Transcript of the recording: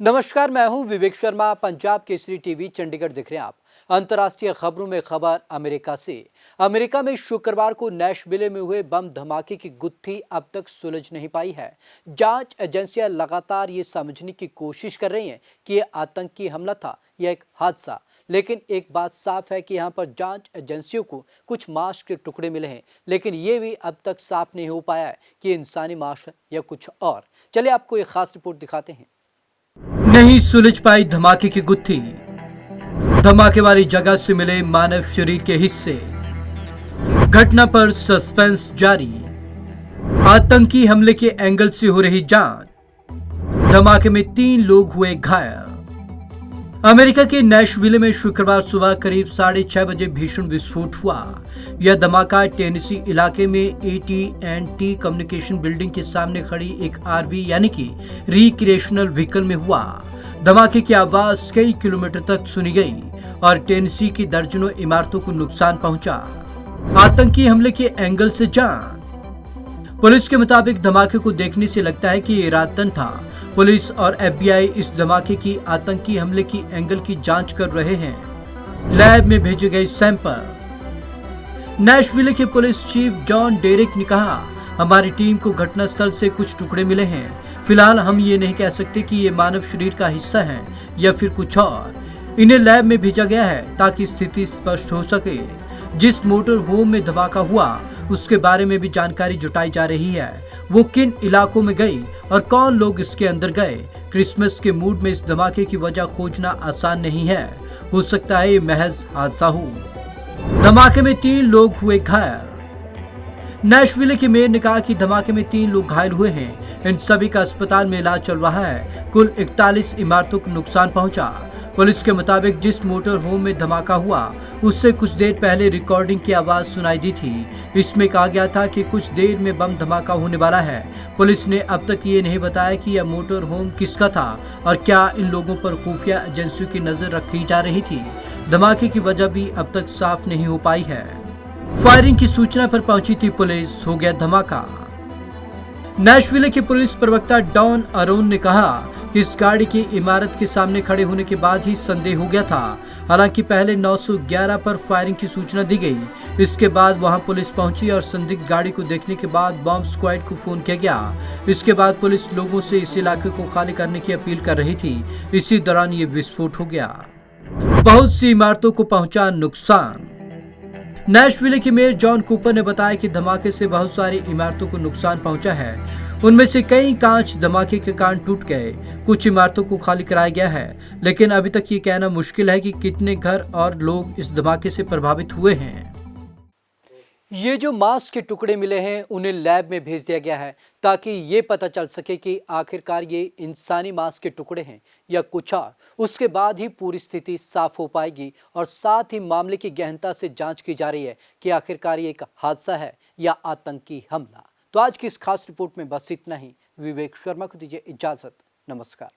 नमस्कार, मैं हूं विवेक शर्मा। पंजाब केसरी टीवी चंडीगढ़ देख रहे हैं आप। अंतर्राष्ट्रीय खबरों में खबर अमेरिका से। अमेरिका में शुक्रवार को नैशविले में हुए बम धमाके की गुत्थी अब तक सुलझ नहीं पाई है। जांच एजेंसियां लगातार ये समझने की कोशिश कर रही हैं कि यह आतंकी हमला था या एक हादसा। लेकिन एक बात साफ है कि यहाँ पर जांच एजेंसियों को कुछ मांस के टुकड़े मिले हैं, लेकिन ये भी अब तक साफ नहीं हो पाया है कि इंसानी मांस है या कुछ और। चलिए आपको एक खास रिपोर्ट दिखाते हैं। नहीं सुलझ पाई धमाके की गुत्थी। धमाके वाली जगह से मिले मानव शरीर के हिस्से। घटना पर सस्पेंस जारी। आतंकी हमले के एंगल से हो रही जांच। धमाके में 3 लोग हुए घायल। अमेरिका के नैशविले में शुक्रवार सुबह करीब 6:30 बजे भीषण विस्फोट हुआ। यह धमाका टेनेसी इलाके में AT&T कम्युनिकेशन बिल्डिंग के सामने खड़ी एक RV यानी कि रिक्रिएशनल व्हीकल में हुआ। धमाके की आवाज कई किलोमीटर तक सुनी गई और टेनेसी की दर्जनों इमारतों को नुकसान पहुंचा। आतंकी हमले के एंगल से जांच। पुलिस के मुताबिक धमाके को देखने से लगता है कि ये रातन था। पुलिस और FBI इस धमाके की आतंकी हमले की एंगल की जांच कर रहे हैं। लैब में भेजे गए सैंपल। नैशविले के पुलिस चीफ जॉन डेरिक ने कहा, हमारी टीम को घटनास्थल से कुछ टुकड़े मिले हैं। फिलहाल हम ये नहीं कह सकते कि ये मानव शरीर का हिस्सा है या फिर कुछ और। इन्हें लैब में भेजा गया है ताकि स्थिति स्पष्ट हो सके। जिस मोटर होम में धमाका हुआ उसके बारे में भी जानकारी जुटाई जा रही है। वो किन इलाकों में गई और कौन लोग इसके अंदर गए। क्रिसमस के मूड में इस धमाके की वजह खोजना आसान नहीं है। हो सकता है ये महज हादसा हो। धमाके में 3 लोग हुए घायल। नैशविले के मेयर ने कहा कि धमाके में 3 लोग घायल हुए हैं। इन सभी का अस्पताल में इलाज चल रहा है। कुल 41 इमारतों को नुकसान पहुंचा। पुलिस के मुताबिक जिस मोटर होम में धमाका हुआ उससे कुछ देर पहले रिकॉर्डिंग की आवाज सुनाई दी थी। इसमें कहा गया था कि कुछ देर में बम धमाका होने वाला है। पुलिस ने अब तक ये नहीं बताया कि यह मोटर होम किसका था और क्या इन लोगों पर खुफिया एजेंसियों की नजर रखी जा रही थी। धमाके की वजह भी अब तक साफ नहीं हो पाई है। फायरिंग की सूचना पर पहुंची थी पुलिस, हो गया धमाका। नैशविले के पुलिस प्रवक्ता डॉन अरोन ने कहा कि इस गाड़ी की इमारत के सामने खड़े होने के बाद ही संदेह हो गया था। हालांकि पहले 911 पर फायरिंग की सूचना दी गई। इसके बाद वहां पुलिस पहुंची और संदिग्ध गाड़ी को देखने के बाद बॉम्ब स्क्वाड को फोन किया गया। इसके बाद पुलिस लोगों से इस इलाके को खाली करने की अपील कर रही थी। इसी दौरान ये विस्फोट हो गया। बहुत सी इमारतों को पहुंचा नुकसान। नैशविले के मेयर जॉन कूपर ने बताया कि धमाके से बहुत सारी इमारतों को नुकसान पहुंचा है। उनमें से कई कांच धमाके के कारण टूट गए। कुछ इमारतों को खाली कराया गया है, लेकिन अभी तक ये कहना मुश्किल है कि कितने घर और लोग इस धमाके से प्रभावित हुए हैं। ये जो मांस के टुकड़े मिले हैं उन्हें लैब में भेज दिया गया है ताकि ये पता चल सके कि आखिरकार ये इंसानी मांस के टुकड़े हैं या कुछ और। उसके बाद ही पूरी स्थिति साफ हो पाएगी और साथ ही मामले की गहनता से जांच की जा रही है कि आखिरकार ये एक हादसा है या आतंकी हमला। तो आज की इस खास रिपोर्ट में बस इतना ही। विवेक शर्मा को दीजिए इजाजत। नमस्कार।